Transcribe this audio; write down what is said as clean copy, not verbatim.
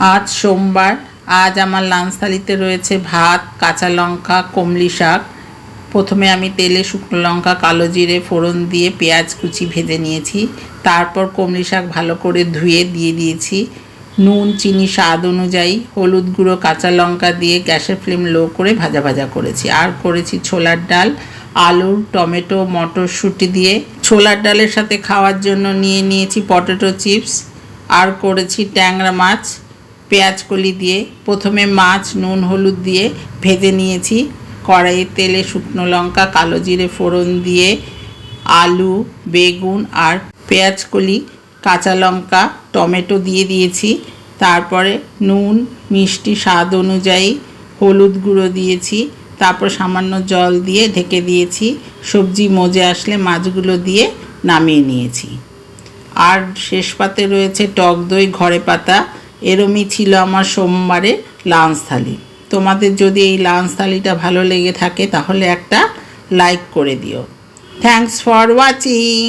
আজ সোমবার। আজ আমার লাঞ্চ থালিতে রয়েছে ভাত, কাঁচা লঙ্কা, কমলি শাক। প্রথমে আমি তেলে শুকনো লঙ্কা, কালো জিরে ফোড়ন দিয়ে পেঁয়াজ কুচি ভেজে নিয়েছি। তারপর কমলি শাক ভালো করে ধুয়ে দিয়ে দিয়েছি। নুন, চিনি স্বাদ অনুযায়ী, হলুদ গুঁড়ো, কাঁচা লঙ্কা দিয়ে গ্যাসের ফ্লেম লো করে ভাজা ভাজা করেছি। আর করেছি ছোলার ডাল, আলু, টমেটো, মটরশুঁটি দিয়ে। ছোলার ডালের সাথে খাওয়ার জন্য নিয়ে নিয়েছি পটেটো চিপস। আর করেছি ট্যাংরা মাছ পেঁয়াজ কলি দিয়ে। প্রথমে মাছ নুন হলুদ দিয়ে ভেজে নিয়েছি। কড়াইয়ে তেলে শুকনো লঙ্কা, কালো জিরে ফোড়ন দিয়ে আলু, বেগুন আর পেঁয়াজ কলি, কাঁচা লঙ্কা, টমেটো দিয়ে দিয়েছি। তারপরে নুন, মিষ্টি স্বাদ অনুযায়ী, হলুদ গুঁড়ো দিয়েছি। তারপর সামান্য জল দিয়ে ঢেকে দিয়েছি। সবজি মজে আসলে মাছগুলো দিয়ে নামিয়ে নিয়েছি। আর শেষ পাতে রয়েছে টক দই ঘরে পাতা। এরমই ছিল আমার সোমবারের লাঞ্চ থালি। তোমাদের যদি এই লাঞ্চ থালিটা ভালো লেগে থাকে তাহলে একটা লাইক করে দিও। Thanks for watching.